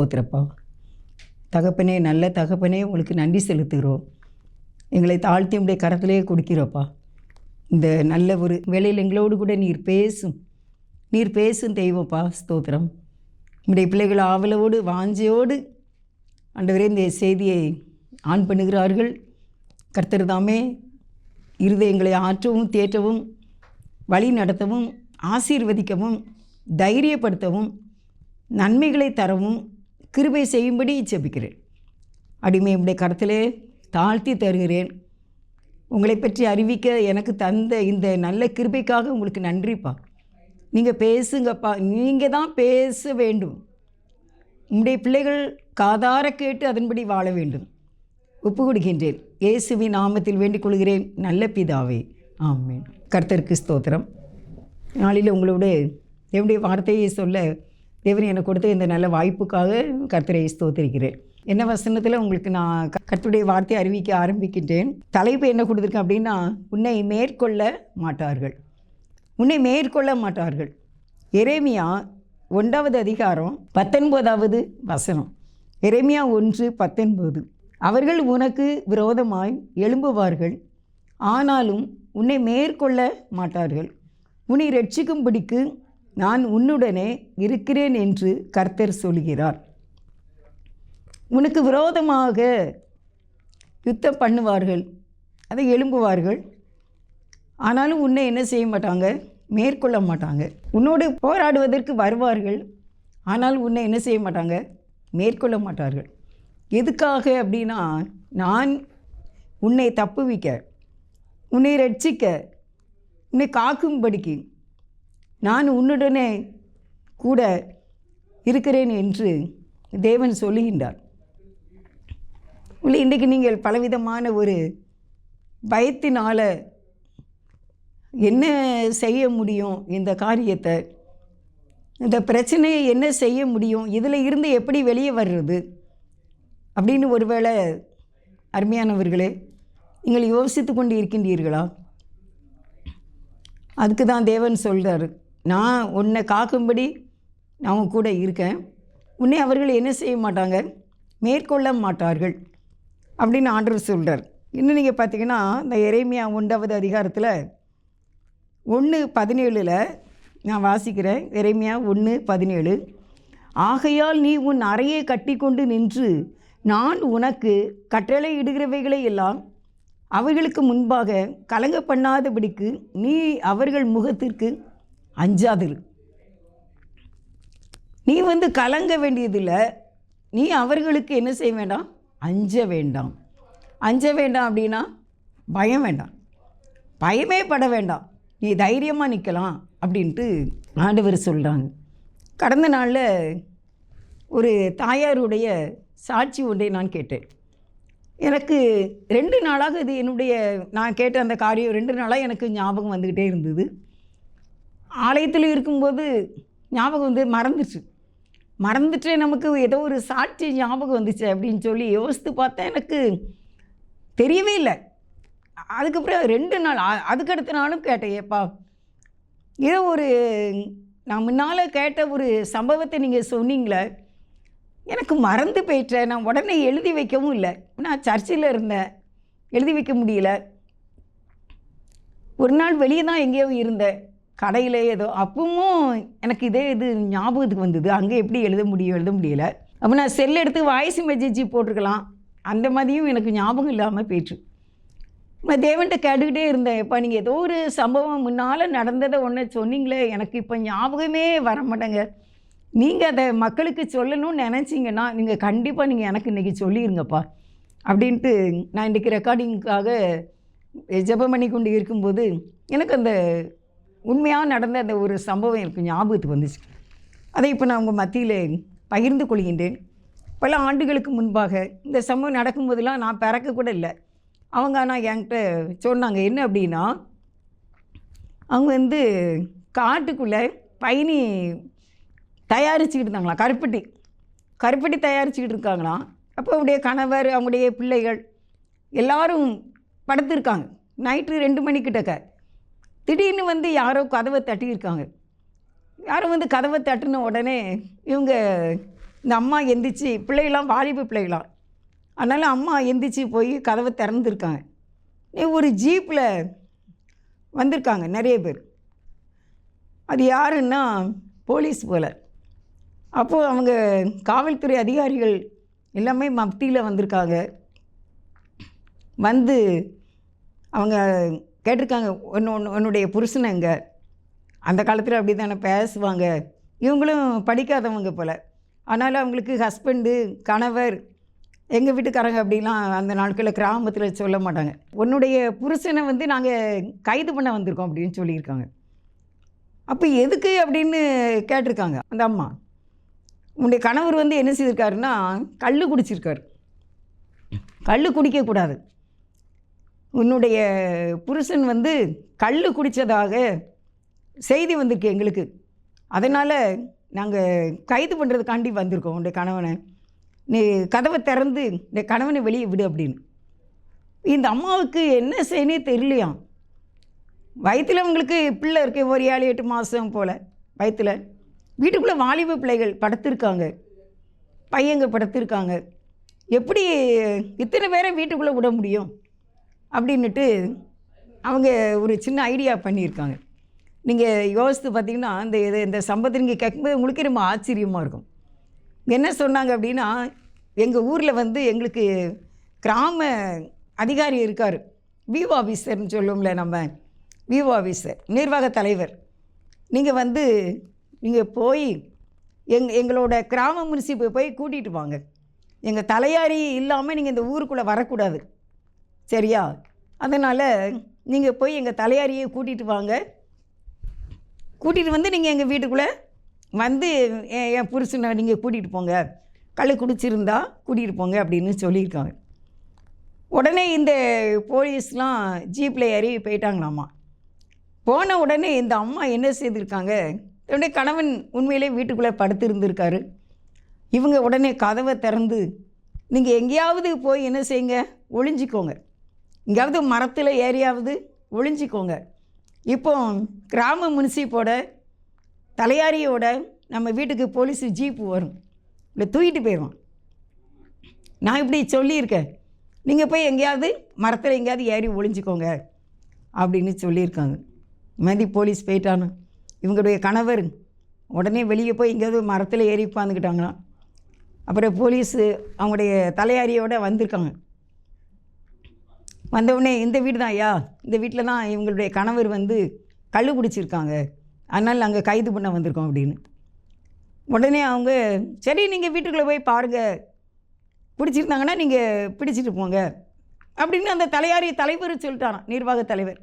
ஸ்தோத்திரப்பா. தகப்பனே, நல்ல தகப்பனே, உங்களுக்கு நன்றி செலுத்துகிறோம். எங்களை தாழ்த்தி உடைய கரத்திலே கொடுக்கிறோப்பா. இந்த நல்ல ஒரு வேளையில் எங்களோடு கூட நீர் பேசும் தெய்வப்பா. ஸ்தோத்திரம். உடைய பிள்ளைகள் ஆவலோடு வாஞ்சையோடு ஆண்டவரே இந்த செய்தியை ஆன் பண்ணுகிறார்கள். கர்த்தர் தாமே இருதயங்களை ஆற்றவும் தேற்றவும் வழி நடத்தவும் ஆசீர்வதிக்கவும் தைரியப்படுத்தவும் நன்மைகளை தரவும் கிருபை செய்யும்படி ஜெபிக்கிறேன். அடிமை உடைய கரத்திலே தாழ்த்தி தருகிறேன். உங்களை பற்றி அறிவிக்க எனக்கு தந்த இந்த நல்ல கிருபைக்காக உங்களுக்கு நன்றிப்பா. நீங்கள் பேசுங்கப்பா. நீங்கள் தான் பேச வேண்டும். உங்களுடைய பிள்ளைகள் காதார கேட்டு அதன்படி வாழ வேண்டும். ஒப்பு கொடுக்கின்றேன். இயேசுவின் நாமத்தில் வேண்டிக் கொள்கிறேன் நல்ல பிதாவே, ஆமென். கர்த்தருக்கு ஸ்தோத்திரம். நாளில் உங்களோட தேவனுடைய வார்த்தையை சொல்ல தேவன் எனக்கு கொடுத்த இந்த நல்ல வாய்ப்புக்காக கர்த்தரை ஸ்தோத்திரிக்கிறேன். என்ன வசனத்தில் உங்களுக்கு நான் கர்த்தருடைய வார்த்தையை அறிவிக்க ஆரம்பிக்கின்றேன். தலைப்பு என்ன கொடுத்துருக்கேன் அப்படின்னா, உன்னை மேற்கொள்ள மாட்டார்கள். உன்னை மேற்கொள்ள மாட்டார்கள். எரேமியா 1வது அதிகாரம் 19வது வசனம். எரேமியா 1:19. அவர்கள் உனக்கு விரோதமாய் எழும்புவார்கள், ஆனாலும் உன்னை மேற்கொள்ள மாட்டார்கள். உன்னை ரட்சிக்கும்படிக்கு நான் உன்னுடனே இருக்கிறேன் என்று கர்த்தர் சொல்கிறார். உனக்கு விரோதமாக யுத்தம் பண்ணுவார்கள், அதை எழும்புவார்கள், ஆனாலும் உன்னை என்ன செய்ய மாட்டாங்க, மேற்கொள்ள மாட்டாங்க. உன்னோடு போராடுவதற்கு வருவார்கள், ஆனால் உன்னை என்ன செய்ய மாட்டாங்க, மேற்கொள்ள மாட்டார்கள். எதுக்காக அப்படின்னா, நான் உன்னை தப்புவிக்க, உன்னை ரட்சிக்க, உன்னை காக்கும்படிக்கு நான் உன்னுடனே கூட இருக்கிறேன் என்று தேவன் சொல்லுகின்றார். இன்றைக்கு நீங்கள் பலவிதமான ஒரு பயத்தினால் என்ன செய்ய முடியும், இந்த காரியத்தை, இந்த பிரச்சனையை என்ன செய்ய முடியும், இதில் இருந்து எப்படி வெளியே வர்றது அப்படின்னு ஒருவேளை அருமையானவர்களே நீங்கள் யோசித்து கொண்டு இருக்கின்றீர்களா? அதுக்கு தான் தேவன் சொல்கிறார், நான் உன்னை காக்கும்படி நான் உன் கூட இருக்கேன், உன்னை அவர்கள் என்ன செய்ய மாட்டாங்க, மேற்கொள்ள மாட்டார்கள் அப்படின்னு ஆண்டவர் சொல்கிறார். இன்னும் நீங்கள் பார்த்தீங்கன்னா, இந்த எரேமியா 1வது அதிகாரத்தில் 1:17 நான் வாசிக்கிறேன். எரேமியா 1:17. ஆகையால் நீ உன் அறையை கட்டி கொண்டு நின்று நான் உனக்கு கட்டளை இடுகிறவைகளை எல்லாம் அவர்களுக்கு முன்பாக கலங்க பண்ணாதபடிக்கு நீ அவர்கள் முகத்திற்கு அஞ்சாதிரு. நீ கலங்க வேண்டியதில்லை, நீ அவர்களுக்கு என்ன செய்ய வேண்டாம், அஞ்ச வேண்டாம். அஞ்ச வேண்டாம் அப்படின்னா பயம் வேண்டாம், பயமே பட வேண்டாம், நீ தைரியமாக நிற்கலாம் அப்படின்ட்டு ஆண்டவர் சொல்கிறாங்க. கடந்த நாளில் ஒரு தாயாருடைய சாட்சி ஒன்றை நான் கேட்டேன். எனக்கு 2 நாளாக இது நான் கேட்ட அந்த காரியம் 2 நாளாக எனக்கு ஞாபகம் வந்துக்கிட்டே இருந்தது. ஆலயத்தில் இருக்கும்போது ஞாபகம் மறந்துட்டு நமக்கு ஏதோ ஒரு சாட்சி ஞாபகம் வந்துச்சு அப்படின்னு சொல்லி யோசித்து பார்த்தேன். எனக்கு தெரியவே இல்லை. அதுக்கப்புறம் 2 நாள் அதுக்கடுத்த நாளும் கேட்டேன், ஏப்பா ஏதோ ஒரு நான் முன்னால் கேட்ட ஒரு சம்பவத்தை நீங்கள் சொன்னீங்களே, எனக்கு மறந்து போயிட்டேன். நான் உடனே எழுதி வைக்கவும் இல்லை, நான் சர்ச்சில் இருந்தேன், எழுதி வைக்க முடியல. ஒரு நாள் வெளியே தான் எங்கேயோ இருந்தேன், கடையில் ஏதோ, அப்பவும் எனக்கு இது ஞாபகத்துக்கு வந்தது. அங்கே எப்படி எழுத முடியல. அப்போ நான் செல் எடுத்து வாய்ஸ் மெசேஜ் போட்டிருக்கலாம், அந்த மாதிரியும் எனக்கு ஞாபகம் இல்லாமல் போயிட்டு நான் தேவன்கிட்ட கேட்டுக்கிட்டே இருந்தேன், எப்போ நீங்கள் ஏதோ ஒரு சம்பவம் முன்னால் நடந்ததை ஒன்று சொன்னீங்களே, எனக்கு இப்போ ஞாபகமே வர மாட்டேங்க. நீங்கள் அதை மக்களுக்கு சொல்லணும்னு நினச்சிங்கன்னா நீங்கள் கண்டிப்பாக எனக்கு இன்றைக்கி சொல்லிடுங்கப்பா அப்படின்ட்டு நான் இன்றைக்கி ரெக்கார்டிங்காக ஜெபம் பண்ணி கொண்டு இருக்கும்போது எனக்கு அந்த உண்மையாக நடந்த அந்த ஒரு சம்பவம் எனக்கு ஞாபகத்துக்கு வந்துச்சு. அதை இப்போ நான் உங்கள் மத்தியில் பகிர்ந்து கொள்கின்றேன். பல ஆண்டுகளுக்கு முன்பாக இந்த சம்பவம் நடக்கும்போதெல்லாம் நான் பிறக்க கூட இல்லை. அவங்க ஆனால் என்கிட்ட சொன்னாங்க, என்ன அப்படின்னா, அவங்க காட்டுக்குள்ளே பயணி தயாரிச்சுக்கிட்டு இருந்தாங்களாம், கருப்பட்டி தயாரிச்சுக்கிட்டு இருக்காங்களாம். அப்போ அவங்களுடைய கணவர், அவங்களுடைய பிள்ளைகள் எல்லோரும் படுத்திருக்காங்க. நைட்டு 2 மணிக்கிட்டக்க திடீர்னு யாரோ கதவை தட்டியிருக்காங்க. யாரும் கதவை தட்டின உடனே இவங்க இந்த அம்மா எந்திரிச்சு, பிள்ளைகளாம் வாலிப பிள்ளைகளாம், அதனால் அம்மா எந்திரிச்சு போய் கதவை திறந்துருக்காங்க. ஒரு ஜீப்பில் வந்திருக்காங்க நிறைய பேர். அது யாருன்னா போலீஸ் போல். அப்போது அவங்க காவல்துறை அதிகாரிகள் எல்லாமே மத்தியில் வந்திருக்காங்க. வந்து அவங்க கேட்டிருக்காங்க, உன்னுடைய புருஷனை எங்கே? அந்த காலத்தில் அப்படி தானே பேசுவாங்க. இவங்களும் படிக்காதவங்க போல். அதனால் அவங்களுக்கு ஹஸ்பண்டு, கணவர், எங்கள் வீட்டுக்காரங்க அப்படிலாம் அந்த நாட்களில் கிராமத்தில் சொல்ல மாட்டாங்க. உன்னுடைய புருஷனை வந்து நாங்கள் கைது பண்ண வந்திருக்கோம் அப்படின்னு சொல்லியிருக்காங்க. அப்போ எதுக்கு அப்படின்னு கேட்டிருக்காங்க அந்த அம்மா. உன்னுடைய கணவர் வந்து என்ன செய்திருக்காருன்னா கல் குடிச்சிருக்காரு. கல் குடிக்கக்கூடாது. உன்னுடைய புருஷன் வந்து கல் குடித்ததாக செய்தி வந்திருக்கு எங்களுக்கு. அதனால் நாங்கள் கைது பண்ணுறதுக்காண்டி வந்திருக்கோம் உன்னுடைய கணவனை. நீ கதவை திறந்து இந்த கணவனை வெளியே விடு அப்படின்னு. இந்த அம்மாவுக்கு என்ன செய்யனே தெரியலையாம். வயிற்றில் அவங்களுக்கு பிள்ளை இருக்கு, ஒரு 7-8 மாதம் போல் வயிற்றில். வீட்டுக்குள்ளே வாலிப பிள்ளைகள் படுத்திருக்காங்க, பையங்க படுத்திருக்காங்க. எப்படி இத்தனை பேரை வீட்டுக்குள்ளே விட முடியும் அப்படின்னுட்டு அவங்க ஒரு சின்ன ஐடியா பண்ணியிருக்காங்க. நீங்கள் யோசித்து பார்த்தீங்கன்னா இந்த சம்பவத்தை நீங்கள் கேட்கும்போது உங்களுக்கே ரொம்ப ஆச்சரியமாக இருக்கும். என்ன சொன்னாங்க அப்படின்னா, எங்கள் ஊரில் வந்து எங்களுக்கு கிராம அதிகாரி இருக்கார், விஓ ஆஃபீஸர்னு சொல்லுவோம்ல நம்ம, விஓ ஆஃபீஸர், நிர்வாக தலைவர். நீங்கள் போய் எங்களோட கிராம முனிசிபை போய் கூட்டிகிட்டு வாங்க. எங்கள் தலையாரி இல்லாமல் நீங்கள் இந்த ஊருக்குள்ளே வரக்கூடாது, சரியா? அதனால் நீங்கள் போய் எங்கள் தலையாரியை கூட்டிகிட்டு வாங்க. கூட்டிகிட்டு வந்து நீங்கள் எங்கள் வீட்டுக்குள்ளே வந்து என் புருஷனை நீங்கள் கூட்டிகிட்டு போங்க, கல் குடிச்சிருந்தா கூட்டிகிட்டு போங்க அப்படின்னு சொல்லியிருக்காங்க. உடனே இந்த போலீஸ்லாம் ஜீப்பில் ஏறி போயிட்டாங்களாம்மா. போன உடனே இந்த அம்மா என்ன செய்திருக்காங்க, என்னுடைய கணவன் உண்மையிலே வீட்டுக்குள்ளே படுத்திருந்துருக்காரு. இவங்க உடனே கதவை திறந்து, நீங்கள் எங்கேயாவது போய் என்ன செய்யுங்க, ஒளிஞ்சிக்கோங்க, எங்கேயாவது மரத்தில் ஏறியாவது ஒளிஞ்சிக்கோங்க. இப்போ கிராம முனிசிப்போட தலையாரியோட நம்ம வீட்டுக்கு போலீஸு ஜீப்பு வரும், இல்லை தூக்கிட்டு போயிடுவான். நான் இப்படி சொல்லியிருக்கேன், நீங்கள் போய் எங்கேயாவது மரத்தில் எங்கேயாவது ஏறி ஒளிஞ்சிக்கோங்க அப்படின்னு சொல்லியிருக்காங்க. மாதிரி போலீஸ் போயிட்டானு இவங்களுடைய கணவர் உடனே வெளியே போய் எங்கேயாவது மரத்தில் ஏறி உட்காந்துக்கிட்டாங்களாம். அப்புறம் போலீஸு அவங்களுடைய தலையாரியோடு வந்திருக்காங்க. வந்தவுடனே இந்த வீடு தான் ஐயா, இந்த வீட்டில் தான் இவங்களுடைய கணவர் வந்து கல் குடிச்சிருக்காங்க, அதனால் நாங்கள் கைது பண்ண வந்திருக்கோம் அப்படின்னு. உடனே அவங்க, சரி நீங்கள் வீட்டுக்குள்ளே போய் பாருங்கள், பிடிச்சிருந்தாங்கன்னா நீங்கள் பிடிச்சிட்டு போங்க அப்படின்னு அந்த தலைவர் சொல்லிட்டாராம், நிர்வாக தலைவர்,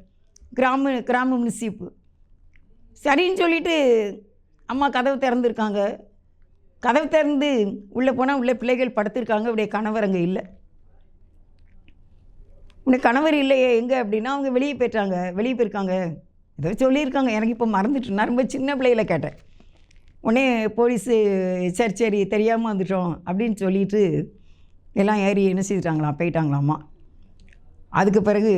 கிராம முனிசிப்பு. சரின்னு சொல்லிவிட்டு அம்மா கதவு திறந்துருக்காங்க. கதவு திறந்து உள்ளே போனால் உள்ளே பிள்ளைகள் படுத்திருக்காங்க. உடைய கணவர் அங்கே இல்லை. உன்னை கணவர் இல்லையே எங்கே அப்படின்னா அவங்க வெளியே போயிருக்காங்க ஏதோ சொல்லியிருக்காங்க, எனக்கு இப்போ மறந்துட்டு, நான் ரொம்ப சின்ன பிள்ளையில கேட்டேன். உடனே போலீஸு சரி தெரியாமல் வந்துட்டோம் அப்படின்னு சொல்லிட்டு எல்லாம் ஏறி என்ன செய்துட்டாங்களாம், போயிட்டாங்களாம்மா. அதுக்கு பிறகு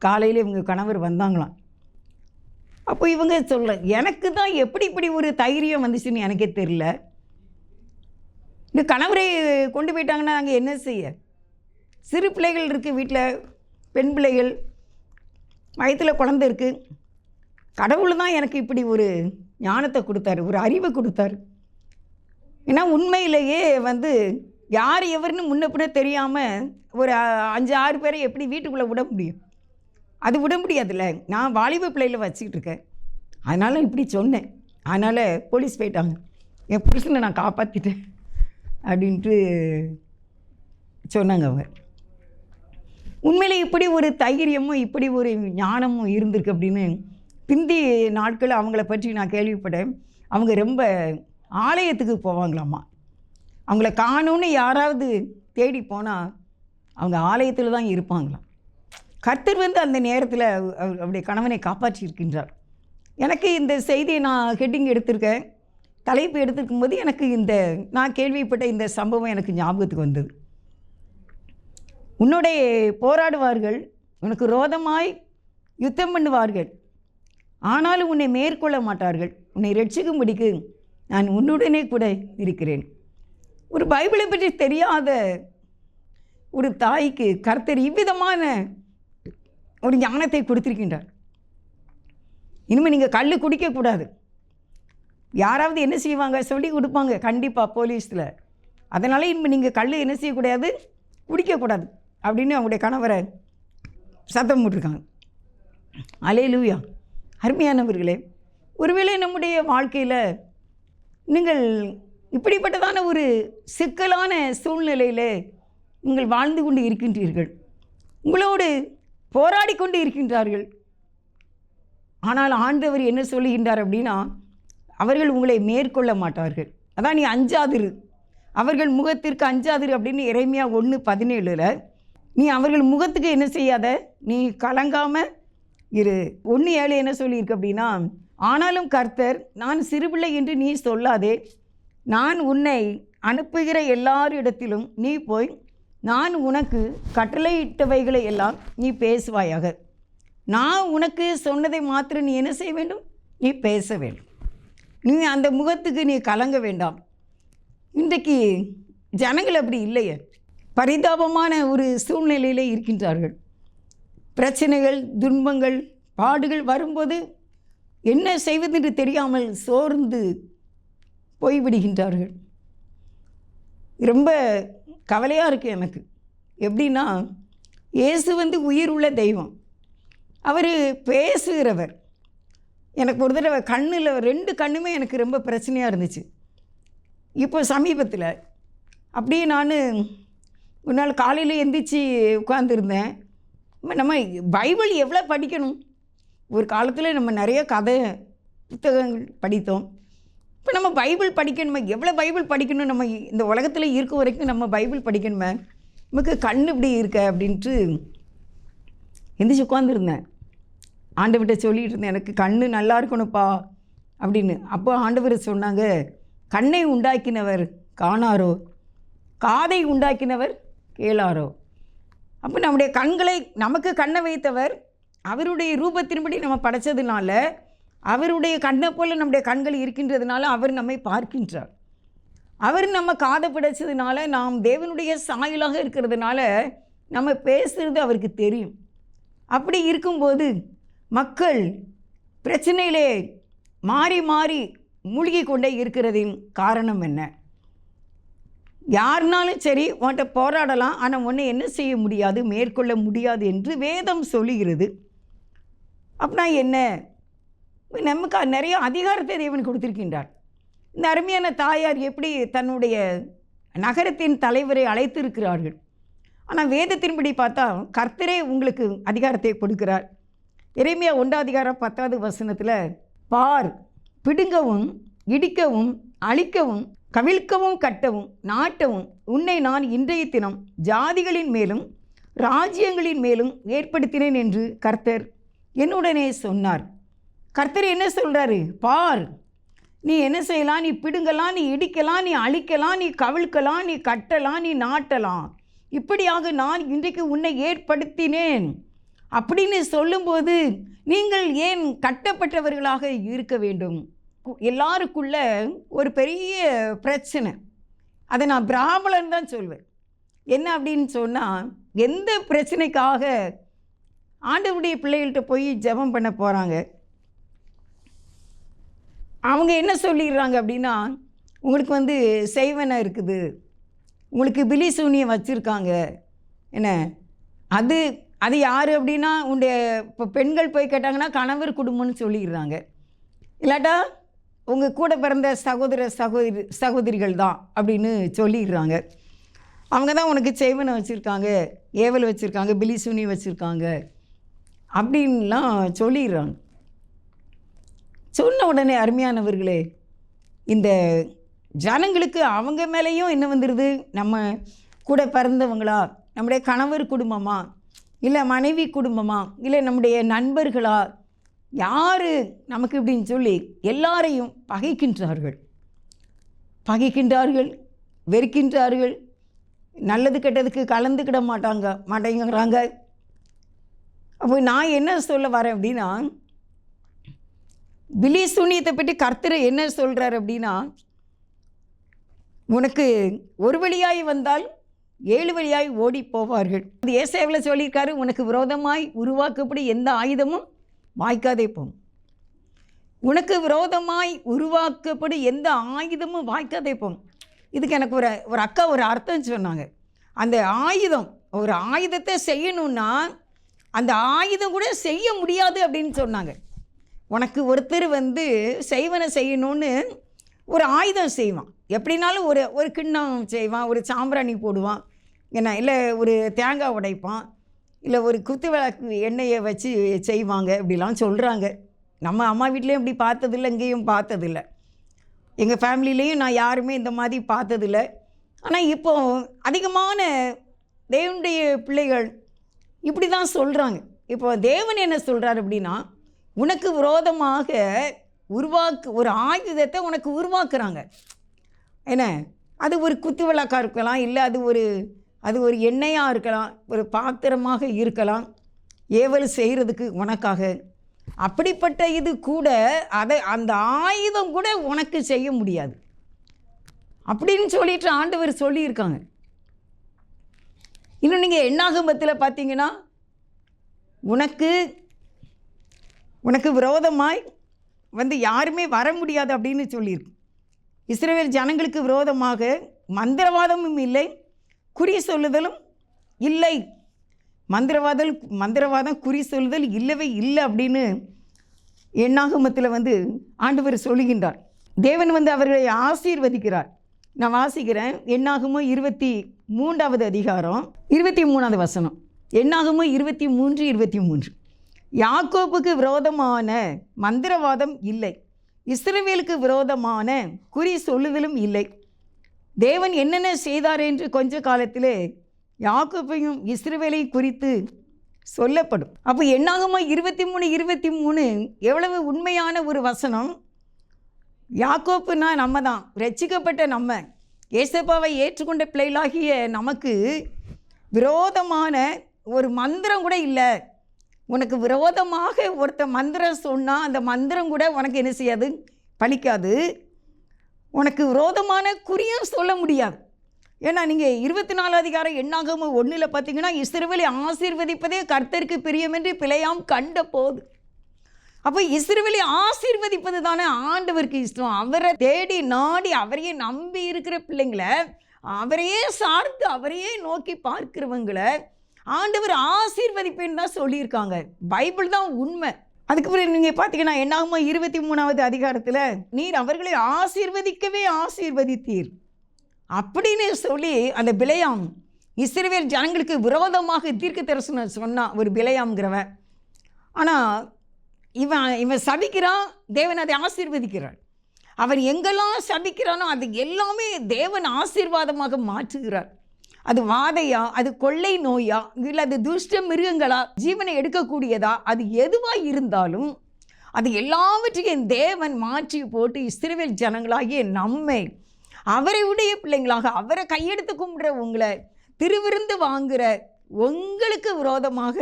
காலையில் இவங்க கணவர் வந்தாங்களாம். அப்போ இவங்க எனக்கு தான் எப்படி இப்படி ஒரு தைரியம் வந்துச்சுன்னு எனக்கே தெரியல. இந்த கணவரை கொண்டு போயிட்டாங்கன்னா நாங்கள் என்ன செய்ய? சிறு பிள்ளைகள் இருக்குது வீட்டில், பெண் பிள்ளைகள், வயிற்றில் குழந்தை இருக்குது. கடவுள் தான் எனக்கு இப்படி ஒரு ஞானத்தை கொடுத்தாரு, ஒரு அறிவை கொடுத்தாரு. ஏன்னா உண்மையிலேயே வந்து யார் எவருன்னு முன்ன பின்ன தெரியாமல் ஒரு 5-6 பேரை எப்படி வீட்டுக்குள்ளே விட முடியும்? அது விட முடியாதுல்ல. நான் வாலிப பிள்ளையில் வச்சுக்கிட்டு இருக்கேன், அதனால் இப்படி சொன்னேன். அதனால் போலீஸ் போயிட்டாங்க, என் புருஷனை நான் காப்பாற்றிட்டேன் அப்படின்ட்டு சொன்னாங்க அவங்க. உண்மையிலே இப்படி ஒரு தைரியமும் இப்படி ஒரு ஞானமும் இருந்திருக்கு அப்படின்னு பிந்தி நாட்கள் அவங்கள பற்றி நான் கேள்விப்பட்டேன். அவங்க ரொம்ப ஆலயத்துக்கு போவாங்களாம்மா. அவங்கள காணோன்னு யாராவது தேடி போனால் அவங்க ஆலயத்தில் தான் இருப்பாங்களாம். கர்த்தர் வந்து அந்த நேரத்தில் அவருடைய கணவனை காப்பாற்றியிருக்கின்றார். எனக்கு இந்த செய்தியை நான் ஹெட்டிங் எடுத்திருக்கேன், தலைப்பு எடுத்துருக்கும் போது எனக்கு நான் கேள்விப்பட்ட இந்த சம்பவம் எனக்கு ஞாபகத்துக்கு வந்தது. உன்னோட போராடுவார்கள், உனக்கு ரோதமாய் யுத்தம் பண்ணுவார்கள், ஆனாலும் உன்னை மேற்கொள்ள மாட்டார்கள். உன்னை ரட்சிக்கும்படிக்கு நான் உன்னுடனே கூட இருக்கிறேன். ஒரு பைபிளை பற்றி தெரியாத ஒரு தாய்க்கு கர்த்தர் இவ்விதமான ஒரு ஞானத்தை கொடுத்திருக்கின்றார். இனிமேல் நீங்கள் கல் குடிக்கக்கூடாது. யாராவது என்ன செய்வாங்க, சொல்லி கொடுப்பாங்க கண்டிப்பாக போலீஸில். அதனால் இனிமேல் நீங்கள் கல் என்ன செய்யக்கூடாது, குடிக்கக்கூடாது அப்படின்னு அவங்களுடைய கணவரை சத்தம் போட்டிருக்காங்க. அல்லேலூயா. அருமையானவர்களே, ஒருவேளை நம்முடைய வாழ்க்கையில் நீங்கள் இப்படிப்பட்டதான ஒரு சிக்கலான சூழ்நிலையில் நீங்கள் வாழ்ந்து கொண்டு இருக்கின்றீர்கள். உங்களோடு போராடி கொண்டு இருக்கின்றார்கள். ஆனால் ஆண்டவர் என்ன சொல்லுகின்றார் அப்படின்னா, அவர்கள் உங்களை மேற்கொள்ள மாட்டார்கள். அதான் நீ அஞ்சாதிரு, அவர்கள் முகத்திற்கு அஞ்சாதிரு அப்படின்னு எரேமியா 1:17 நீ அவர்கள் முகத்துக்கு என்ன செய்யாத, நீ கலங்காமல் இரு. 1:7 என்ன சொல்லியிருக்கு அப்படின்னா, ஆனாலும் கர்த்தர் நான் சிறுபிள்ளை என்று நீ சொல்லாதே, நான் உன்னை அனுப்புகிற எல்லாரிடத்திலும் நீ போய் நான் உனக்கு கட்டளையிட்டவைகளை எல்லாம் நீ பேசுவாயாக. நான் உனக்கு சொன்னதை மாத்திரம் நீ என்ன செய்ய வேண்டும், நீ பேச வேண்டும். நீ அந்த முகத்துக்கு நீ கலங்க வேண்டாம். இன்றைக்கு ஜனங்கள் அப்படி இல்லையே, பரிதாபமான ஒரு சூழ்நிலையில் இருக்கின்றார்கள். பிரச்சனைகள், துன்பங்கள், பாடுகள் வரும்போது என்ன செய்வதென்று தெரியாமல் சோர்ந்து போய்விடுகின்றார்கள். ரொம்ப கவலையாக இருக்குது எனக்கு. எப்படின்னா, இயேசு உயிர் உள்ள தெய்வம், அவர் பேசுகிறவர். எனக்கு ஒரு தடவை கண்ணில் 2 கண்ணுமே எனக்கு ரொம்ப பிரச்சனையாக இருந்துச்சு. இப்போ சமீபத்தில் அப்படியே நான் ஒரு நாள் காலையில் எந்திரிச்சு உட்காந்துருந்தேன். நம்ம பைபிள் எவ்வளோ படிக்கணும். ஒரு காலத்தில் நம்ம நிறைய கதை புத்தகங்கள் படித்தோம். இப்போ நம்ம பைபிள் படிக்கணுமே, எவ்வளோ பைபிள் படிக்கணும். நம்ம இந்த உலகத்தில் இருக்க வரைக்கும் நம்ம பைபிள் படிக்கணுமே, நமக்கு கண் இப்படி இருக்க அப்படின்ட்டு எந்திரிச்சு உட்காந்துருந்தேன். ஆண்டவர்கிட்ட சொல்லிகிட்டு இருந்தேன், எனக்கு கண் நல்லா இருக்கணும்ப்பா அப்படின்னு. அப்போ ஆண்டவர் சொன்னாங்க, கண்ணை உண்டாக்கினவர் காணாரோ, காதை உண்டாக்கினவர் கேளாரோ. அப்போ நம்முடைய கண்களை, நமக்கு கண்ணை வைத்தவர் அவருடைய ரூபத்தின்படி நம்ம படைச்சதுனால, அவருடைய கண்ணை போல் நம்முடைய கண்கள் இருக்கின்றதுனால அவர் நம்மை பார்க்கின்றார். அவர் நம்ம காதை படைச்சதுனால, நாம் தேவனுடைய சாயலாக இருக்கிறதுனால நம்ம பேசுகிறது அவருக்கு தெரியும். அப்படி இருக்கும்போது மக்கள் பிரச்சனையிலே மாறி மாறி மூழ்கி கொண்டே இருக்கிறதின் காரணம் என்ன? யாருனாலும் சரி உன்கிட்ட போராடலாம், ஆனால் உன்னை என்ன செய்ய முடியாது, மேற்கொள்ள முடியாது என்று வேதம் சொல்லுகிறது. அப்படின்னா என்ன? நமக்கு நிறைய அதிகாரத்தை தேவன் கொடுத்திருக்கின்றார். இந்த அருமையான தாயார் எப்படி தன்னுடைய நகரத்தின் தலைவரை அழைத்திருக்கிறார்கள். ஆனால் வேதத்தின்படி பார்த்தா கர்த்தரே உங்களுக்கு அதிகாரத்தை கொடுக்கிறார். எரேமியா 1:10 பார், பிடுங்கவும் இடிக்கவும் அழிக்கவும் கவிழ்க்கவும் கட்டவும் நாட்டவும் உன்னை நான் இன்றைய தினம் ஜாதிகளின் மேலும் ராஜ்யங்களின் மேலும் ஏற்படுத்தினேன் என்று கர்த்தர் என்னுடனே சொன்னார். கர்த்தர் என்ன சொல்கிறாரு? பார், நீ என்ன செய்யலாம், நீ பிடுங்கலாம், நீ இடிக்கலாம், நீ அழிக்கலாம், நீ கவிழ்க்கலாம், நீ கட்டலாம், நீ நாட்டலாம். இப்படியாக நான் இன்றைக்கு உன்னை ஏற்படுத்தினேன் அப்படின்னு சொல்லும்போது நீங்கள் ஏன் கட்டப்பட்டவர்களாக இருக்க வேண்டும்? எல்லாருக்குள்ள ஒரு பெரிய பிரச்சனை. அதை நான் பிராமணன் தான் சொல்வேன். என்ன அப்படின்னு சொன்னால், எந்த பிரச்சனைக்காக ஆண்டவருடைய பிள்ளைகள்கிட்ட போய் ஜெபம் பண்ண போகிறாங்க, அவங்க என்ன சொல்லிடுறாங்க அப்படின்னா, உங்களுக்கு செய்வனை இருக்குது, உங்களுக்கு பிலி சூனியம் வச்சுருக்காங்க. என்ன அது அது யார் அப்படின்னா, உங்களுடைய இப்போ பெண்கள் போய் கேட்டாங்கன்னா கணவர் குடும்பம்னு சொல்லிடுறாங்க. இல்லாட்டா உங்கள் கூட பிறந்த சகோதரிகள் தான் அப்படின்னு சொல்லிடுறாங்க. அவங்க தான் உனக்கு செய்வனை வச்சுருக்காங்க, ஏவல் வச்சுருக்காங்க, பிலி சூனியம் வச்சுருக்காங்க அப்படின்லாம் சொல்லிடுறாங்க. சொன்ன உடனே அருமையானவர்களே, இந்த ஜனங்களுக்கு அவங்க மேலேயும் என்ன வந்துடுது, நம்ம கூட பிறந்தவங்களா, நம்முடைய கணவர் குடும்பமா, இல்லை மனைவி குடும்பமா, இல்லை நம்முடைய நண்பர்களா, யார் நமக்கு இப்படின்னு சொல்லி எல்லாரையும் பகைக்கின்றார்கள், வெறுக்கின்றார்கள். நல்லது கெட்டதுக்கு கலந்துக்கிட மாட்டேங்கிறாங்க. அப்போ நான் என்ன சொல்ல வரேன் அப்படின்னா, பிலி சூனியத்தை பற்றி கர்த்தர் என்ன சொல்கிறார் அப்படின்னா, உனக்கு ஒரு வழியாய் வந்தால் 7 வழியாய் ஓடி போவார்கள். அது ஏசாயாவில் சொல்லியிருக்காரு, உனக்கு விரோதமாய் உருவாக்கப்படி எந்த ஆயுதமும் வாய்க்காதே போகும். உனக்கு விரோதமாய் உருவாக்கப்படி எந்த ஆயுதமும் வாய்க்காதே போகும். இதுக்கு எனக்கு ஒரு அக்கா ஒரு அர்த்தம் சொன்னாங்க. அந்த ஆயுதம், ஒரு ஆயுதத்தை செய்யணுன்னா அந்த ஆயுதம் கூட செய்ய முடியாது அப்படின்னு சொன்னாங்க. உனக்கு ஒருத்தர் செய்வனை செய்யணும்னு ஒரு ஆயுதம் செய்வான். எப்படினாலும் ஒரு கிண்ணம் செய்வான், ஒரு சாம்பிராணி போடுவான், இல்லை ஒரு தேங்காய் உடைப்பான், இல்லை ஒரு குத்து விளக்கு எண்ணெயை வச்சு செய்வாங்க, இப்படிலாம் சொல்கிறாங்க. நம்ம அம்மா வீட்லேயும் இப்படி பார்த்ததில்லை, இங்கேயும் பார்த்ததில்லை, எங்கள் ஃபேமிலிலேயும் நான் யாருமே இந்த மாதிரி பார்த்ததில்லை. ஆனால் இப்போது அதிகமான தேவனுடைய பிள்ளைகள் இப்படி தான் சொல்கிறாங்க. இப்போ தேவன் என்ன சொல்கிறார் அப்படின்னா, உனக்கு விரோதமாக ஒரு ஆயுதத்தை உனக்கு உருவாக்குறாங்க. என்ன, அது ஒரு குத்து விளக்காக இருக்கலாம், இல்லை அது ஒரு எண்ணெயாக இருக்கலாம், ஒரு பாத்திரமாக இருக்கலாம், ஏவல் செய்கிறதுக்கு உனக்காக. அப்படிப்பட்ட இது கூட அந்த ஆயுதம் கூட உனக்கு செய்ய முடியாது அப்படின்னு சொல்லிட்டு ஆண்டவர் சொல்லியிருக்காங்க. இன்னும் நீங்கள் என்னாகமத்தில் பார்த்தீங்கன்னா, உனக்கு விரோதமாய் யாருமே வர முடியாது அப்படின்னு சொல்லியிருக்கு. இஸ்ரவேல் ஜனங்களுக்கு விரோதமாக மந்திரவாதமும் இல்லை, குறி சொல்லுதலும் இல்லை. மந்திரவாதம் குறி சொல்லுதல் இல்லவே இல்லை அப்படின்னு என்னாகமத்தில் ஆண்டவர் சொல்லுகின்றார். தேவன் அவர்களை ஆசீர்வதிக்கிறார். நான் வாசிக்கிறேன். என்னாகமம் 23வது அதிகாரம் 23வது வசனம். என்னாகமம் 23:23. யாக்கோப்புக்கு விரோதமான மந்திரவாதம் இல்லை, இஸ்ரவேலுக்கு விரோதமான குறி சொல்லுதலும் இல்லை. தேவன் என்னென்ன செய்தார் என்று கொஞ்ச காலத்திலே யாக்கோப்பையும் இஸ்ரவேலையும் குறித்து சொல்லப்படும். அப்போ என்னாகமம் 23:23 எவ்வளவு உண்மையான ஒரு வசனம். யாக்கோப்புனா நம்ம தான், ரட்சிக்கப்பட்ட நம்ம, ஏசப்பாவை ஏற்றுக்கொண்ட பிள்ளைகளாகிய நமக்கு விரோதமான ஒரு மந்திரம் கூட இல்லை. உனக்கு விரோதமாக ஒருத்த மந்திரம் சொன்னால் அந்த மந்திரம் கூட உனக்கு என்ன செய்யாது, பலிக்காது. உனக்கு விரோதமான குறியும் சொல்ல முடியாது. ஏன்னா நீங்கள் 24 அதிகாரம் என்னாகமம் 1 பார்த்தீங்கன்னா, இஸ்ரவேலை ஆசீர்வதிப்பதே கர்த்தருக்கு பிரியம் என்று பிழையாம் கண்ட போது. அப்போ இஸ்ரவேலை ஆசீர்வதிப்பது தானே ஆண்டவருக்கு இஷ்டம். அவரை தேடி நாடி அவரையே நம்பி இருக்கிற பிள்ளைங்களை, அவரையே சார்ந்து அவரையே நோக்கி பார்க்கிறவங்களை ஆண்டவர் ஆசீர்வதிப்பேன்னு தான் சொல்லியிருக்காங்க. பைபிள் தான் உண்மை. அதுக்கு பிறகு நீங்கள் பார்த்தீங்கன்னா என்னாகமம் 23வது அதிகாரத்தில், நீர் அவர்களை ஆசீர்வதிக்கவே ஆசீர்வதித்தீர் அப்படின்னு சொல்லி அந்த பிலேயாம் இஸ்ரவேல் ஜனங்களுக்கு விரோதமாக தீர்க்க தரிசனம் சொன்னான் ஒரு பிலேயாம்ங்கிறவன். ஆனால் இவன் சபிக்கிறான், தேவன் அதை ஆசீர்வதிக்கிறார். அவன் எங்கெல்லாம் சபிக்கிறானோ அது எல்லாமே தேவன் ஆசீர்வாதமாக மாற்றுகிறார். அது வாதையா, அது கொள்ளை நோயா, இல்லை அது துஷ்ட மிருகங்களா, ஜீவனை எடுக்கக்கூடியதா, அது எதுவாக இருந்தாலும் அது எல்லாவற்றையும் தேவன் மாற்றி போட்டு இஸ்ரவேல் ஜனங்களாகிய நம்மை, அவரை உடைய பிள்ளைங்களாக, அவரை கையெடுத்து கும்பிட்ற உங்களை, திருவிருந்து வாங்குகிற உங்களுக்கு விரோதமாக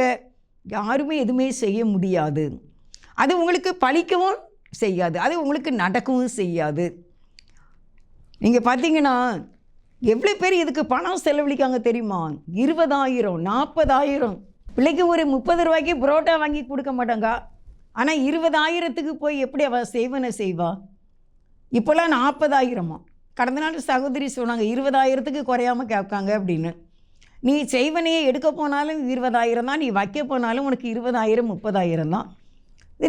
யாருமே எதுவுமே செய்ய முடியாது. அது உங்களுக்கு பலிக்கவும் செய்யாது, அது உங்களுக்கு நடக்கவும் செய்யாது. நீங்கள் பார்த்தீங்கன்னா எவ்வளோ பேர் இதுக்கு பணம் செலவழிக்காங்க தெரியுமா? 20,000, 40,000. பிள்ளைக்கு ஒரு 30 ரூபாய்க்கு புரோட்டா வாங்கி கொடுக்க மாட்டாங்க. ஆனால் 20,000த்துக்கு போய் எப்படி அவள் செய்வனை செய்வா? இப்போல்லாம் 40,000. கடந்த நாள் சகோதரி சொன்னாங்க 20,000த்துக்கு குறையாமல் கேட்காங்க அப்படின்னு. நீ செய்வனையே எடுக்க போனாலும் 20,000 தான், நீ வைக்க போனாலும் உனக்கு 20,000 30,000 தான்.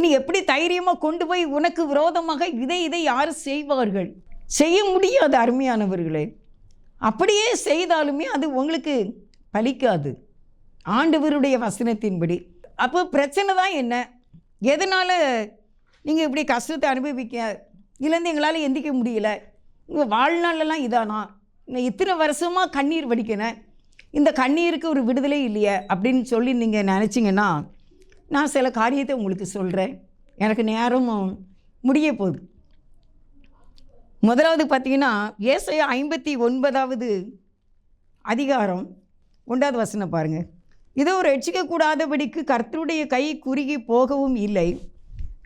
நீ எப்படி தைரியமாக கொண்டு போய் உனக்கு விரோதமாக இதை யார் செய்வார்கள்? செய்ய முடியாது அருமையானவர்களே. அப்படியே செய்தாலுமே அது உங்களுக்கு பலிக்காது ஆண்டவருடைய வசனத்தின்படி. அப்போ பிரச்சனை தான் என்ன? எதனால் நீங்கள் இப்படி கஷ்டத்தை அனுபவிக்க இதுலேருந்து எங்களால் எந்திக்க முடியல, உங்கள் வாழ்நாளெல்லாம் இதானா, நான் இத்தனை வருஷமாக கண்ணீர் வடிக்கினேன், இந்த கண்ணீருக்கு ஒரு விடுதலை இல்லையே அப்படின்னு சொல்லி நீங்கள் நினச்சிங்கன்னா, நான் சில காரியத்தை உங்களுக்கு சொல்கிறேன். எனக்கு நேரம் முடிய போகுது. முதலாவது பார்த்தீங்கன்னா ஏசாயா 59வது அதிகாரம் 1வது வசனம் பாருங்கள். இதோ ரட்சிக்கக்கூடாதபடிக்கு கர்த்தருடைய கை குறுகி போகவும் இல்லை,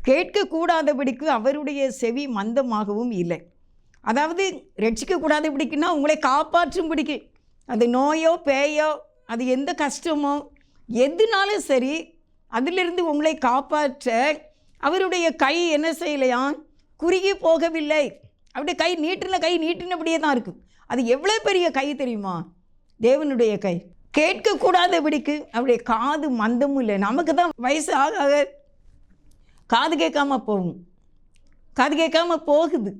கேட்கக்கூடாதபடிக்கு அவருடைய செவி மந்தமாகவும் இல்லை. அதாவது ரட்சிக்கக்கூடாது பிடிக்குன்னா உங்களை காப்பாற்றும் பிடிக்கு. அது நோயோ பேயோ அது எந்த கஷ்டமோ எதுனாலும் சரி, அதிலிருந்து உங்களை காப்பாற்ற அவருடைய கை என்ன செய்யலையாம், குறுகி போகவில்லை. அவருடைய கை நீட்டினபடியே தான் இருக்குது. அது எவ்வளோ பெரிய கை தெரியுமா? தேவனுடைய கை. கேட்கக்கூடாதபடிக்கு அவருடைய காது மந்தமும் இல்லை. நமக்கு தான் வயசு ஆக ஆக காது கேட்காமல் போகும், காது கேட்காமல் போகுது.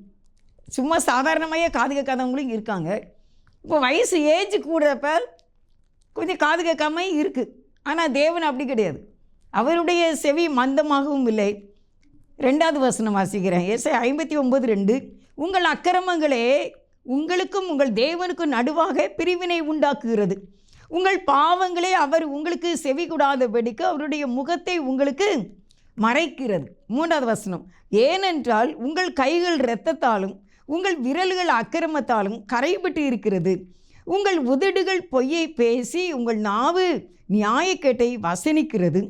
சும்மா சாதாரணமாக காது கேட்காதவங்களும் இருக்காங்க. இப்போ வயசு ஏஜ் கூடப்ப கொஞ்சம் காது கேட்காம இருக்குது. ஆனால் தேவன் அப்படி கிடையாது. அவருடைய செவி மந்தமாகவும் இல்லை. 2வது வசனம் வாசிக்கிறேன். ஏசாயா 59:2. உங்கள் அக்கிரமங்களே உங்களுக்கும் உங்கள் தேவனுக்கும் நடுவாக பிரிவினை உண்டாக்குகிறது. உங்கள் பாவங்களே அவர் உங்களுக்கு செவி கூடாதபடிக்கு அவருடைய முகத்தை உங்களுக்கு மறைக்கிறது. 3வது வசனம். ஏனென்றால் உங்கள் கைகள் இரத்தத்தாலும் உங்கள் விரல்கள் அக்கிரமத்தாலும் கரைபட்டு இருக்கிறது. உங்கள் உதடுகள் பொய்யை பேசி உங்கள் நாவு நியாயக்கேட்டை வசனிக்கிறது.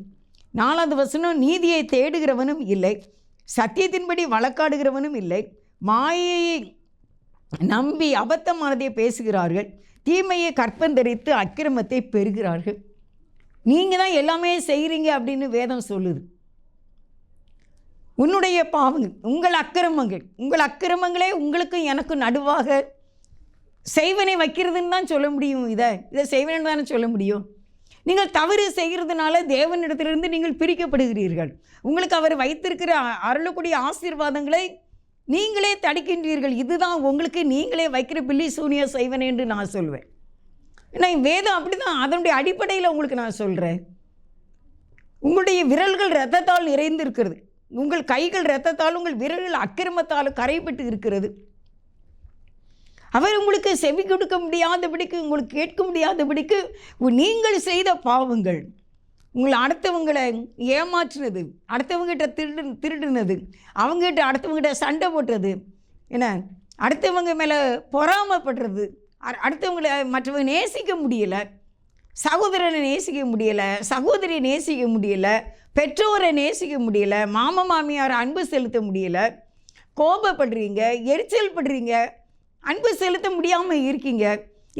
4வது வசனம். நீதியை தேடுகிறவனும் இல்லை, சத்தியத்தின்படி வழக்காடுகிறவனும் இல்லை. மாயையை நம்பி அபத்தமானதை பேசுகிறார்கள், தீமையை கற்பந்தரித்து அக்கிரமத்தை பெறுகிறார்கள். நீங்கள் தான் எல்லாமே செய்கிறீங்க அப்படின்னு வேதம் சொல்லுது. உன்னுடைய பாவங்கள், உங்கள் அக்கிரமங்களே உங்களுக்கும் எனக்கும் நடுவாக செய்வனை வைக்கிறதுன்னு தான் சொல்ல முடியும். இதை செய்வனு தானே சொல்ல முடியும். நீங்கள் தவறு செய்கிறதுனால தேவனிடத்திலிருந்து நீங்கள் பிரிக்கப்படுகிறீர்கள். உங்களுக்கு அவர் வைத்திருக்கிற அருளக்கூடிய ஆசீர்வாதங்களை நீங்களே தடுக்கின்றீர்கள். இதுதான் உங்களுக்கு நீங்களே வைக்கிற பில்லி சூனிய செய்வனை என்று நான் சொல்வேன். ஏன்னா வேதம் அப்படி தான், அதனுடைய அடிப்படையில் உங்களுக்கு நான் சொல்கிறேன். உங்களுடைய விரல்கள் இரத்தத்தால் நிறைந்து இருக்கிறது, உங்கள் கைகள் இரத்தத்தால் உங்கள் விரல்கள் அக்கிரமத்தால் கரைப்பட்டு இருக்கிறது. அவர் உங்களுக்கு செவி கொடுக்க முடியாதபடிக்கு, உங்களுக்கு கேட்க முடியாதபடிக்கு நீங்கள் செய்த பாவங்கள், உங்களை அடுத்தவங்களை ஏமாற்றினது, அடுத்தவங்ககிட்ட திருடுனது, அவங்ககிட்ட அடுத்தவங்ககிட்ட சண்டை போட்டது, என்ன அடுத்தவங்க மேலே பொறாமப்படுறது, அடுத்தவங்களை மற்றவங்க நேசிக்க முடியலை, சகோதரனை நேசிக்க முடியலை, சகோதரியை நேசிக்க முடியலை, பெற்றோரை நேசிக்க முடியலை, மாமா மாமியாரை அன்பு செலுத்த முடியலை, கோபப்படுறீங்க, எரிச்சல் படுறீங்க, அன்பு செலுத்த முடியாமல் இருக்கீங்க.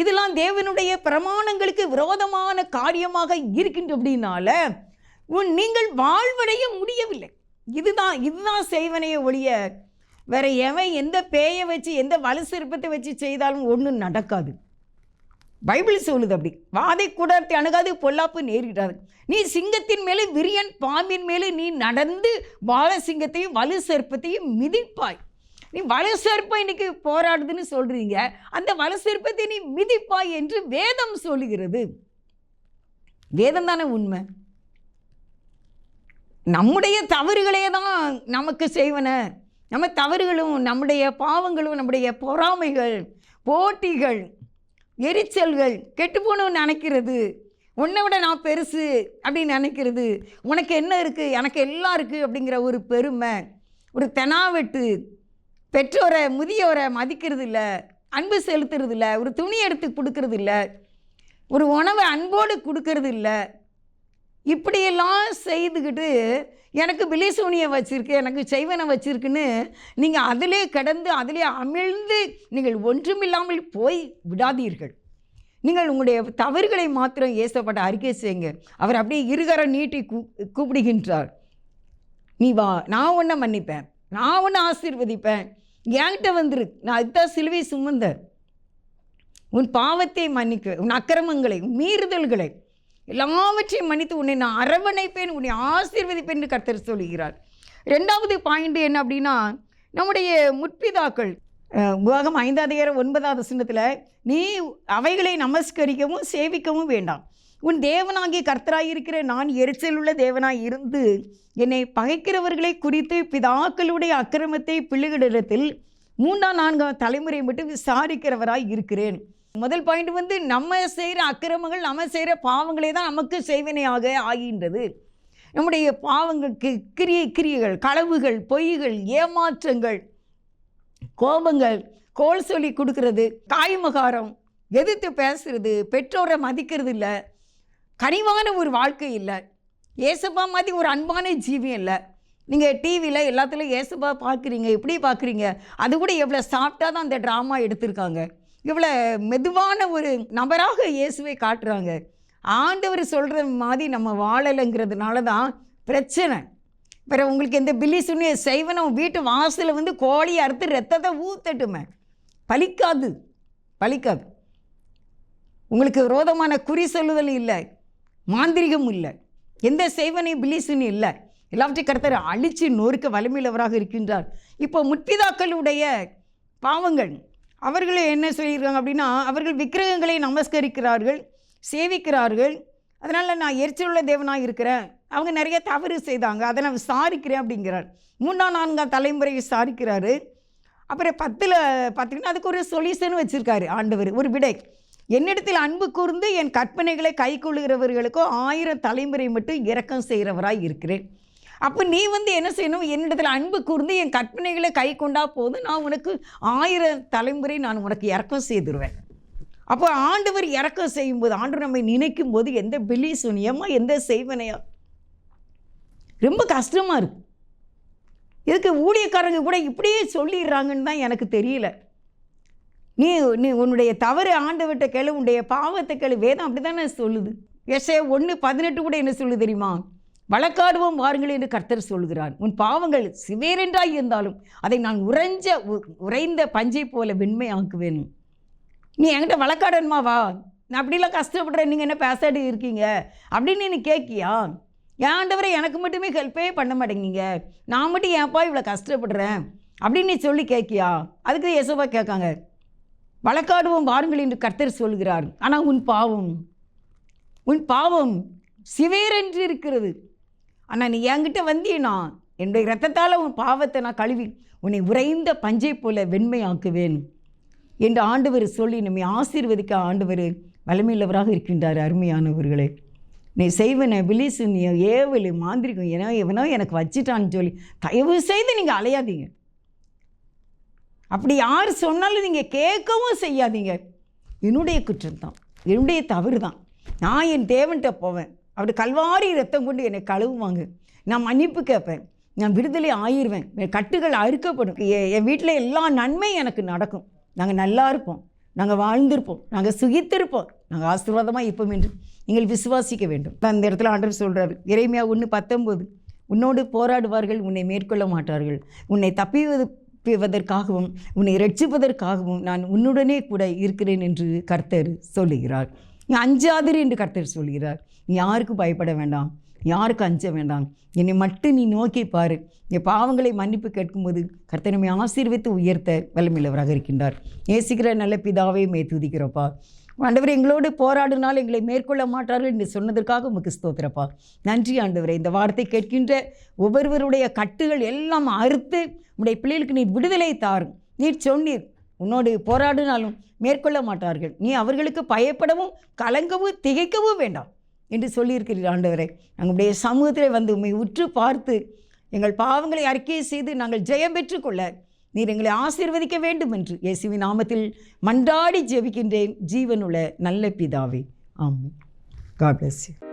இதெல்லாம் தேவனுடைய பிரமாணங்களுக்கு விரோதமான காரியமாக இருக்கின்ற அப்படின்னால நீங்கள் வாழ்வடைய முடியவில்லை. இதுதான் செய்வனையை ஒழிய வேற எவன் எந்த பேயை வச்சு எந்த வலு சிற்பத்தை வச்சு செய்தாலும் ஒன்றும் நடக்காது. பைபிள் சொல்லுது அப்படி. வாதை கூடாரத்தை அணுகாது, பொல்லாப்பு நேரிடாது. நீ சிங்கத்தின் மேலே விரியன் பாம்பின் மேலே நீ நடந்து பால சிங்கத்தையும் வலு சிற்பத்தையும் மிதிப்பாய். நீ வலு சிற்பம் இன்னைக்கு போராடுதுன்னு சொல்றீங்க, அந்த வலு சிற்பத்தை நீ மிதிப்பாய் என்று வேதம் சொல்லுகிறது. வேதம் தானே உண்மை. நம்முடைய தவறுகளே தான் நமக்கு செய்வன. நம்ம தவறுகளும் நம்முடைய பாவங்களும் நம்முடைய பொறாமைகள், போட்டிகள், எரிச்சல்கள், கெட்டுப்போனு நினைக்கிறது, உன்னை விட நான் பெருசு அப்படின்னு நினைக்கிறது, உனக்கு என்ன இருக்குது எனக்கு எல்லாம் இருக்குது அப்படிங்கிற ஒரு பெருமை, ஒரு தெனாவெட்டு, பெற்றோரை முதியோரை மதிக்கிறது இல்லை, அன்பு செலுத்துறது இல்லை, ஒரு துணி எடுத்து கொடுக்கறது இல்லை, ஒரு உணவை அன்போடு கொடுக்கறது இல்லை, இப்படியெல்லாம் செய்துக்கிட்டு எனக்கு பிலிசூனியை வச்சுருக்கு, எனக்கு செய்வனை வச்சுருக்குன்னு நீங்கள் அதிலே கடந்து அதிலே அமிழ்ந்து நீங்கள் ஒன்றுமில்லாமல் போய் விடாதீர்கள். நீங்கள் உங்களுடைய தவறுகளை மாத்திரம் ஏசப்பட்ட அறிக்கை செய்யுங்க. அவர் அப்படியே இருகரம் நீட்டி கூப்பிடுகின்றார். நீ வா, நான் உன்னை மன்னிப்பேன், நான் உன்னை ஆசீர்வதிப்பேன், என்கிட்ட வந்துரு, நான் அதுதான் சிலுவை சுமந்த, உன் பாவத்தை மன்னிக்க, உன் அக்கிரமங்களை, மீறுதல்களை எல்லாவற்றையும் மன்னித்து உன்னை நான் அரவணைப்பேன், உன்னை ஆசீர்வதிப்பேன் என்று கர்த்தர் சொல்கிறார். 2வது பாயிண்ட் என்ன அப்படின்னா, நம்முடைய முற்பிதாக்கள் உபாகமம் 5:9 நீ அவைகளை நமஸ்கரிக்கவும் சேவிக்கவும் வேண்டாம், உன் தேவனாகிய கர்த்தராயிருக்கிற நான் எரிச்சல் உள்ள தேவனாய் இருந்து என்னை பகைக்கிறவர்களை குறித்து பிதாக்களுடைய அக்கிரமத்தை பிள்ளைகளிடத்தில் 3-4 தலைமுறை மட்டும் விசாரிக்கிறவராய் இருக்கிறேன். முதல் பாயிண்ட் நம்ம செய்கிற அக்கிரமங்கள், நம்ம செய்கிற பாவங்களே தான் நமக்கு செய்வினையாக ஆகின்றது. நம்முடைய பாவங்களுக்கு கிரியைகள், களவுகள், பொய்கள், ஏமாற்றங்கள், கோபங்கள், கோல் சொல்லி கொடுக்கறது, காய்மகாரம், எதிர்த்து பேசுறது, பெற்றோரை மதிக்கிறது இல்லை, கனிவான ஒரு வாழ்க்கை இல்லை, ஏசப்பா மாதிரி ஒரு அன்பான ஜீவியம் இல்லை, நீங்கள் டிவியில் எல்லாத்துலேயும் இயேசுபா பார்க்குறீங்க, எப்படி பார்க்குறீங்க? அது கூட எவ்வளோ சாஃப்டாக தான் அந்த ட்ராமா எடுத்திருக்காங்க. இவ்வளோ மெதுவான ஒரு நபராக இயேசுவை காட்டுறாங்க. ஆண்டவர் சொல்கிற மாதிரி நம்ம வாழலைங்கிறதுனால தான் பிரச்சனை. பிறகு உங்களுக்கு எந்த பில்லி சுனிய செய்வனும் வீட்டு வாசலில் வந்து கோழி அறுத்து ரத்தத்தை ஊத்தட்டுமே, பலிக்காது. உங்களுக்கு விரோதமான குறி சொல்லுதல் இல்லை, மாந்திரிகம் இல்லை, எந்த செய்வனையும் பில்லி சுனி இல்லை. எல்லாவற்றையும் கர்த்தர் அழித்து நொறுக்க வலிமையுள்ளவராக இருக்கின்றார். இப்போ முற்பிதாக்களுடைய பாவங்கள் அவர்கள் என்ன சொல்லியிருக்காங்க அப்படின்னா, அவர்கள் விக்கிரகங்களை நமஸ்கரிக்கிறார்கள், சேவிக்கிறார்கள். அதனால் நான் எரிச்சலுள்ள தேவனாக இருக்கிறேன். அவங்க நிறைய தவறு செய்தாங்க, அதை நான் விசாரிக்கிறேன் அப்படிங்கிறார். 3ஆம் 4ஆம் தலைமுறை விசாரிக்கிறாரு. அப்புறம் 10ல் பார்த்தீங்கன்னா அதுக்கு ஒரு சொல்யூஷன் வச்சுருக்காரு ஆண்டவர், ஒரு விடை. என்னிடத்தில் அன்பு கூர்ந்து என் கற்பனைகளை கை கொள்ளுகிறவர்களுக்கோ 1000 தலைமுறை மட்டும் இரக்கம் செய்கிறவராய் இருக்கிறேன். அப்போ நீ வந்து என்ன செய்யணும்? என்னிடத்தில் அன்பு கூர்ந்து என் கற்பனைகளை கை கொண்டா போதும், நான் உனக்கு 1000 தலைமுறை நான் உனக்கு இரக்கம் செய்துருவேன். அப்போ ஆண்டவர் இரக்கம் செய்யும்போது, ஆண்டவர் நம்மை நினைக்கும் போது எந்த பில்லி சுனியமா எந்த செய்வனையா ரொம்ப கஷ்டமாக இருக்குது. இதுக்கு ஊழியக்காரங்க கூட இப்படியே சொல்லிடுறாங்கன்னு தான் எனக்கு தெரியல. நீ உன்னுடைய தவறு ஆண்டவர்கிட்ட கேளு, உன்னுடைய பாவத்தை கேளு. வேதம் அப்படி தானே சொல்லுது. எஸ்ஐயா 1:18 கூட என்ன சொல்லுது தெரியுமா? வழக்காடுவோம் வாருங்கள் என்று கர்த்தர் சொல்கிறார். உன் பாவங்கள் சிவேரென்றாய் இருந்தாலும் அதை நான் உறைந்த பஞ்சை போல வெண்மையாக்குவேன். நீ என்கிட்ட வழக்காடணுமா? வா, நான் அப்படிலாம் கஷ்டப்படுறேன், நீங்கள் என்ன பேசாடி இருக்கீங்க அப்படின்னு நீ கேட்கியா? என் ஆண்டவரை எனக்கு மட்டுமே ஹெல்ப்பே பண்ண மாட்டேங்கிங்க, நான் மட்டும் ஏன்ப்பா இவ்வளோ கஷ்டப்படுறேன் அப்படின்னு நீ சொல்லி கேட்கியா? அதுக்கு யேசுவா கேட்காங்க, வழக்காடுவோம் வாருங்கள் என்று கர்த்தர் சொல்கிறார். ஆனால் உன் பாவம் சிவேரென்று இருக்கிறது. ஆனால் நீ என்கிட்ட வந்தீனா என்னுடைய இரத்தத்தால் உன் பாவத்தை நான் கழுவி உன்னை உறைந்த பஞ்சை போல வெண்மையாக்குவேன் என்று ஆண்டவர் சொல்லி நம்மை ஆசீர்வதிக்க ஆண்டவர் வலிமையுள்ளவராக இருக்கின்றார். அருமையானவர்களே, நீ செய்வன பிலிசு, நீ ஏவல் மாந்திரிகம் எவனோ எனக்கு வச்சிட்டான்னு சொல்லி தயவு செய்து நீங்கள் அலையாதீங்க. அப்படி யார் சொன்னாலும் நீங்கள் கேட்கவும் செய்யாதீங்க. என்னுடைய குற்றம்தான், என்னுடைய தவறு தான். நான் என் தேவன்கிட்ட போவேன், அப்படி கல்வாரி ரத்தம் கொண்டு என்னை கழுவுவாங்க, நான் மன்னிப்பு கேட்பேன், நான் விடுதலை ஆயிடுவேன், என் கட்டுகள் அறுக்கப்படும், என் வீட்டில் எல்லா நன்மையும் எனக்கு நடக்கும், நாங்கள் நல்லா இருப்போம், நாங்கள் வாழ்ந்திருப்போம், நாங்கள் சுகித்திருப்போம், நாங்கள் ஆசீர்வாதமாக இருப்போம் என்று நீங்கள் விசுவாசிக்க வேண்டும். அந்த இடத்துல ஆண்டவர் சொல்கிறார், எரேமியா 1:19, உன்னோடு போராடுவார்கள், உன்னை மேற்கொள்ள மாட்டார்கள், உன்னை தப்பிவதற்காகவும் உன்னை ரட்சிப்பதற்காகவும் நான் உன்னுடனே கூட இருக்கிறேன் என்று கர்த்தர் சொல்லுகிறார். நீ அஞ்சாதிரு என்று கர்த்தர் சொல்கிறார். நீ யாருக்கும் பயப்பட வேண்டாம், யாருக்கும் அஞ்ச வேண்டாம், என்னை மட்டும் நீ நோக்கி பாரு. என் பாவங்களை மன்னிப்பு கேட்கும்போது கர்த்தர் நம்மை ஆசீர்வித்து உயர்த்த வல்லமையுள்ளவராக இருக்கின்றார். நேசிக்கிற நல்ல பிதாவே மே துதிக்கிறப்பா. ஆண்டவரே, எங்களோடு போராடினால் எங்களை மேற்கொள்ள மாட்டார்கள் என்று சொன்னதற்காக உமக்கு ஸ்தோத்திரப்பா. நன்றி ஆண்டவரே. இந்த வார்த்தை கேட்கின்ற ஒவ்வொருவருடைய கட்டுகள் எல்லாம் அறுத்து உடைய பிள்ளைகளுக்கு நீர் விடுதலை தாரும். நீர் சொன்னீர், உன்னோடு போராடினாலும் மேற்கொள்ள மாட்டார்கள், நீ அவர்களுக்கு பயப்படவும் கலங்கவும் திகைக்கவும் வேண்டாம் என்று சொல்லியிருக்கிறீர். ஆண்டவரே, நம்முடைய சமூகத்தில் வந்து உண்மை உற்று பார்த்து எங்கள் பாவங்களை அறிக்கை செய்து நாங்கள் ஜெயம் பெற்றுக்கொள்ள நீர் எங்களை ஆசீர்வதிக்க வேண்டும் என்று இயேசுவின் நாமத்தில் மன்றாடி ஜெபிக்கின்றேன் ஜீவனுள்ள நல்ல பிதாவே. ஆமென். God bless you.